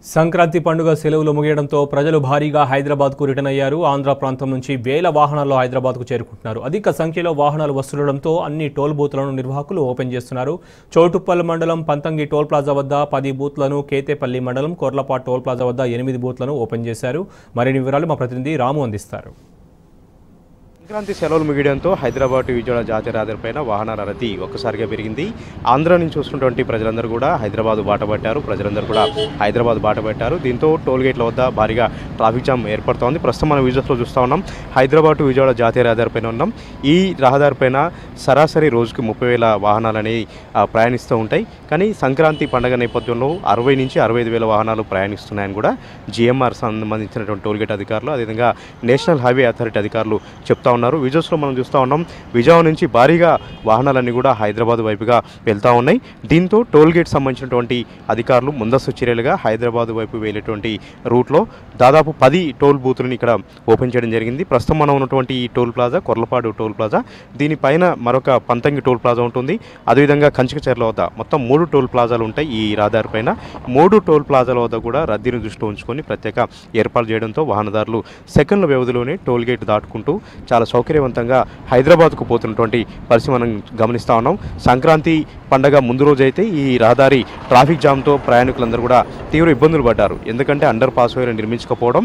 సంక్రాంతి పండుగ సెలవులు ముగియడంతో ప్రజలు భారీగా హైదరాబాద్కు రిటర్న్ అయ్యారు. ఆంధ్ర ప్రాంతం నుంచి వేల వాహనాల్లో హైదరాబాద్కు చేరుకుంటున్నారు. అధిక సంఖ్యలో వాహనాలు వస్తుండడంతో అన్ని టోల్ బూత్లను నిర్వాహకులు ఓపెన్ చేస్తున్నారు. చౌటుప్పల్ మండలం పంతంగి టోల్ ప్లాజా వద్ద 10 బూత్లను, కేతేపల్లి మండలం కొర్లపాట్ టోల్ ప్లాజా వద్ద 8 బూత్లను ఓపెన్ చేశారు. మరిన్ని వివరాలు మా ప్రతినిధి రాము అందిస్తారు. సంక్రాంతి సెలవులు ముగియడంతో హైదరాబాద్ విజయవాడ జాతీయ రహదారిపైన వాహనాల రద్దీ ఒక్కసారిగా పెరిగింది. ఆంధ్ర నుంచి వస్తున్నటువంటి ప్రజలందరూ కూడా హైదరాబాద్ బాటపట్టారు. ప్రజలందరూ కూడా హైదరాబాద్ బాటపట్టారు. దీంతో టోల్ గేట్ల వద్ద భారీగా ట్రాఫిక్ జామ్ ఏర్పడుతోంది. ప్రస్తుతం మనం విజువల్స్లో చూస్తూ ఉన్నాం. హైదరాబాద్ విజయవాడ జాతీయ రహదారిపైన ఉన్నాం. ఈ రహదారిపైన సరాసరి రోజుకి 30,000 వాహనాలు అనేవి ప్రయాణిస్తూ ఉంటాయి. కానీ సంక్రాంతి పండుగ నేపథ్యంలో 60 నుంచి 65,000 వాహనాలు ప్రయాణిస్తున్నాయని కూడా జిఎంఆర్ సంబంధించినటువంటి టోల్ గేట్ అధికారులు, అదేవిధంగా నేషనల్ హైవే అథారిటీ అధికారులు చెప్తా ఉన్నారు. విజువల్స్లో మనం చూస్తూ ఉన్నాం. విజయవాడ నుంచి భారీగా వాహనాలన్నీ కూడా హైదరాబాద్ వైపుగా వెళ్తూ ఉన్నాయి. దీంతో టోల్ గేట్ సంబంధించినటువంటి అధికారులు ముందస్తు చర్యలుగా హైదరాబాద్ వైపు వెళ్ళేటువంటి రూట్లో దాదాపు 10 టోల్ బూతులను ఇక్కడ ఓపెన్ చేయడం జరిగింది. ప్రస్తుతం మనం ఉన్నటువంటి ఈ toll plaza Korlapadu toll plaza, దీనిపైన మరొక పంతంగి టోల్ ప్లాజా ఉంటుంది. అదేవిధంగా కంచికచర్ల వద్ద మొత్తం 3 టోల్ ప్లాజాలు ఉంటాయి. ఈ రహదారి పైన 3 టోల్ ప్లాజాల వద్ద కూడా రద్దీని దృష్టిలో ఉంచుకొని ప్రత్యేక ఏర్పాటు చేయడంతో వాహనదారులు సెకండ్ల వ్యవధిలోనే టోల్ గేట్ దాటుకుంటూ చాలా సౌకర్యవంతంగా హైదరాబాద్కు పోతున్నటువంటి పరిస్థితి మనం గమనిస్తూ ఉన్నాం. సంక్రాంతి పండగ ముందు రోజు అయితే ఈ రహదారి ట్రాఫిక్ జామ్తో ప్రయాణికులందరూ కూడా తీవ్ర ఇబ్బందులు పడ్డారు. ఎందుకంటే అండర్ పాస్ వేలు నిర్మించకపోవడం,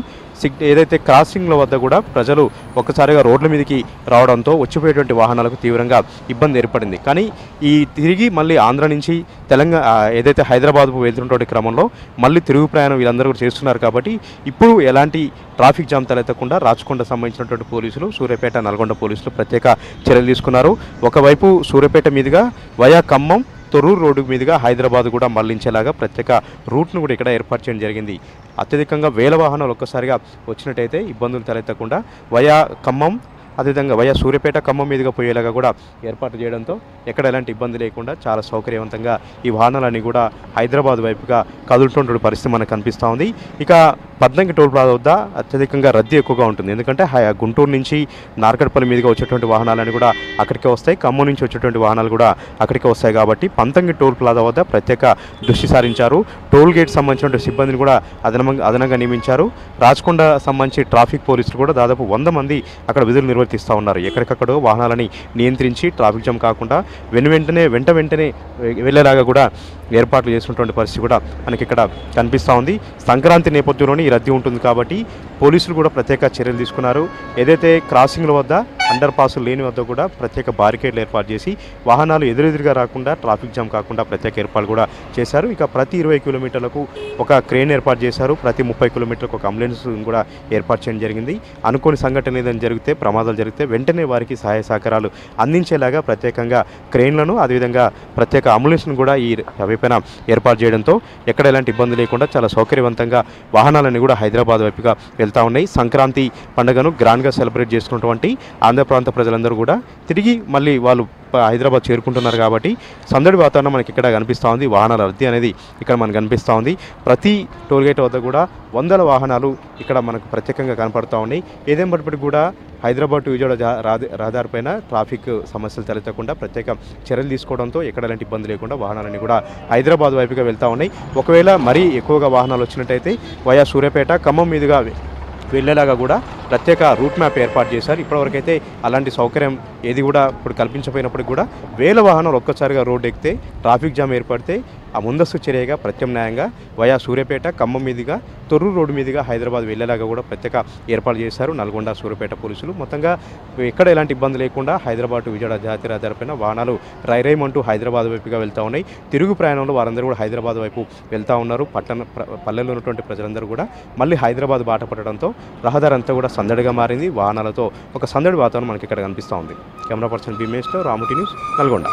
ఏదైతే క్రాసింగ్ల వద్ద కూడా ప్రజలు ఒక్కసారిగా రోడ్ల మీదకి రావడంతో వచ్చిపోయేటువంటి వాహనాలకు తీవ్రంగా ఇబ్బంది ఏర్పడింది. కానీ ఈ తిరిగి మళ్ళీ ఆంధ్ర నుంచి తెలంగాణ ఏదైతే హైదరాబాద్కు వెళ్తున్నటువంటి క్రమంలో మళ్ళీ తిరుగు ప్రయాణం వీళ్ళందరూ కూడా చేస్తున్నారు. కాబట్టి ఇప్పుడు ఎలాంటి ట్రాఫిక్ జామ్ తలెత్తకుండా రాచకొండ సంబంధించినటువంటి పోలీసులు, సూర్యాపేట, నల్గొండ పోలీసులు ప్రత్యేక చర్యలు తీసుకున్నారు. ఒకవైపు సూర్యాపేట మీదుగా వయా ఖమ్మం, తొర్రూరు రోడ్డు మీదుగా హైదరాబాద్ కూడా మళ్లించేలాగా ప్రత్యేక రూట్ను కూడా ఇక్కడ ఏర్పాటు చేయడం జరిగింది. అత్యధికంగా వేల వాహనాలు ఒక్కసారిగా వచ్చినట్టయితే ఇబ్బందులు తలెత్తకుండా వయా ఖమ్మం, అదేవిధంగా వయా సూర్యాపేట, ఖమ్మం మీదుగా పోయేలాగా కూడా ఏర్పాటు చేయడంతో ఎక్కడ ఎలాంటి ఇబ్బంది లేకుండా చాలా సౌకర్యవంతంగా ఈ వాహనాలన్నీ కూడా హైదరాబాద్ వైపుగా కదులుతున్న పరిస్థితి మనకు కనిపిస్తూ ఉంది. ఇక పంతంగి టోల్ ప్లాజా వద్ద అత్యధికంగా రద్దీ ఎక్కువగా ఉంటుంది. ఎందుకంటే గుంటూరు నుంచి నార్కట్పల్లి మీదుగా వచ్చేటువంటి వాహనాలన్నీ కూడా అక్కడికే వస్తాయి. ఖమ్మం నుంచి వచ్చేటువంటి వాహనాలు కూడా అక్కడికే వస్తాయి. కాబట్టి పంతంగి టోల్ ప్లాజా వద్ద ప్రత్యేక దృష్టి సారించారు. టోల్ గేట్ సంబంధించిన సిబ్బందిని కూడా అదనంగా నియమించారు. రాచకొండ సంబంధించి ట్రాఫిక్ పోలీసులు కూడా దాదాపు 100 మంది అక్కడ విధులు నిర్వర్తిస్తూ ఉన్నారు. ఎక్కడికక్కడ వాహనాలని నియంత్రించి ట్రాఫిక్ జామ్ కాకుండా వెంట వెంటనే వెళ్ళేలాగా కూడా ఏర్పాట్లు చేసినటువంటి పరిస్థితి కూడా మనకి ఇక్కడ కనిపిస్తూ ఉంది. సంక్రాంతి నేపథ్యంలోనే ఈ రద్దీ ఉంటుంది కాబట్టి పోలీసులు కూడా ప్రత్యేక చర్యలు తీసుకున్నారు. ఏదైతే క్రాసింగ్ల వద్ద అండర్ పాసులు లేని వద్ద కూడా ప్రత్యేక బారికేడ్లు ఏర్పాటు చేసి వాహనాలు ఎదురెదురుగా రాకుండా ట్రాఫిక్ జామ్ కాకుండా ప్రత్యేక ఏర్పాట్లు కూడా చేశారు. ఇక ప్రతి 20 కిలోమీటర్లకు ఒక క్రేన్ ఏర్పాటు చేశారు. ప్రతి 30 కిలోమీటర్లకు ఒక అంబులెన్స్ కూడా ఏర్పాటు చేయడం జరిగింది. అనుకోని సంఘటన ఏదైనా జరిగితే, ప్రమాదాలు జరిగితే వెంటనే వారికి సహాయ సహకారాలు అందించేలాగా ప్రత్యేకంగా క్రేన్లను, అదేవిధంగా ప్రత్యేక అంబులెన్స్ను కూడా ఈ వైపున ఏర్పాటు చేయడంతో ఎక్కడ ఎలాంటి ఇబ్బంది లేకుండా చాలా సౌకర్యవంతంగా వాహనాలన్నీ కూడా హైదరాబాద్ వైపుగా వెళ్తూ ఉన్నాయి. సంక్రాంతి పండుగను గ్రాండ్గా సెలబ్రేట్ చేసుకున్నటువంటి ఆంధ్ర ప్రాంత ప్రజలందరూ కూడా తిరిగి మళ్ళీ వాళ్ళు హైదరాబాద్ చేరుకుంటున్నారు. కాబట్టి సందడి వాతావరణం మనకి ఇక్కడ కనిపిస్తూ ఉంది. వాహనాల రద్దీ అనేది ఇక్కడ మనకు కనిపిస్తూ ఉంది. ప్రతి టోల్గేట్ వద్ద కూడా వందల వాహనాలు ఇక్కడ మనకు ప్రత్యేకంగా కనపడుతూ ఉన్నాయి. ఏదేపటికి కూడా హైదరాబాద్ టు విజయవాడ రహదారిపైన ట్రాఫిక్ సమస్యలు తలెత్తకుండా ప్రత్యేక చర్యలు తీసుకోవడంతో ఎక్కడ ఎలాంటి ఇబ్బంది లేకుండా వాహనాలన్నీ కూడా హైదరాబాద్ వైపుగా వెళ్తూ ఉన్నాయి. ఒకవేళ మరీ ఎక్కువగా వాహనాలు వచ్చినట్టయితే వయా సూర్యాపేట, ఖమ్మం మీదుగా వెళ్ళేలాగా కూడా ప్రత్యేక రూట్ మ్యాప్ ఏర్పాటు చేశారు. ఇప్పటివరకైతే అలాంటి సౌకర్యం ఏది కూడా ఇప్పుడు కల్పించకపోయినప్పటికీ కూడా వేల వాహనాలు ఒక్కసారిగా రోడ్డు ఎక్కితే ట్రాఫిక్ జామ్ ఏర్పడితే ఆ ముందస్తు చర్యగా ప్రత్యామ్నాయంగా వయా సూర్యాపేట, ఖమ్మం మీదుగా తొర్రూరు రోడ్డు మీదుగా హైదరాబాద్ వెళ్ళేలాగా కూడా ప్రత్యేక ఏర్పాటు చేశారు నల్గొండ, సూర్యాపేట పోలీసులు. మొత్తంగా ఎక్కడ ఎలాంటి ఇబ్బంది లేకుండా హైదరాబాద్ విజయవాడ జాతీయ రహదారిపైన వాహనాలు రైరైమంటూ హైదరాబాద్ వైపుగా వెళ్తూ ఉన్నాయి. తిరుగు ప్రయాణంలో వారందరూ కూడా హైదరాబాద్ వైపు వెళ్తూ ఉన్నారు. పల్లెల్లో ఉన్నటువంటి ప్రజలందరూ కూడా మళ్ళీ హైదరాబాద్ బాట పట్టడంతో రహదారి అంతా కూడా సందడిగా మారింది. వాహనాలతో ఒక సందడి వాతావరణం మనకి ఇక్కడ కనిపిస్తూ ఉంది. కెమెరా పర్సన్ భీమేష్తో రాముటి న్యూస్, నల్గొండ.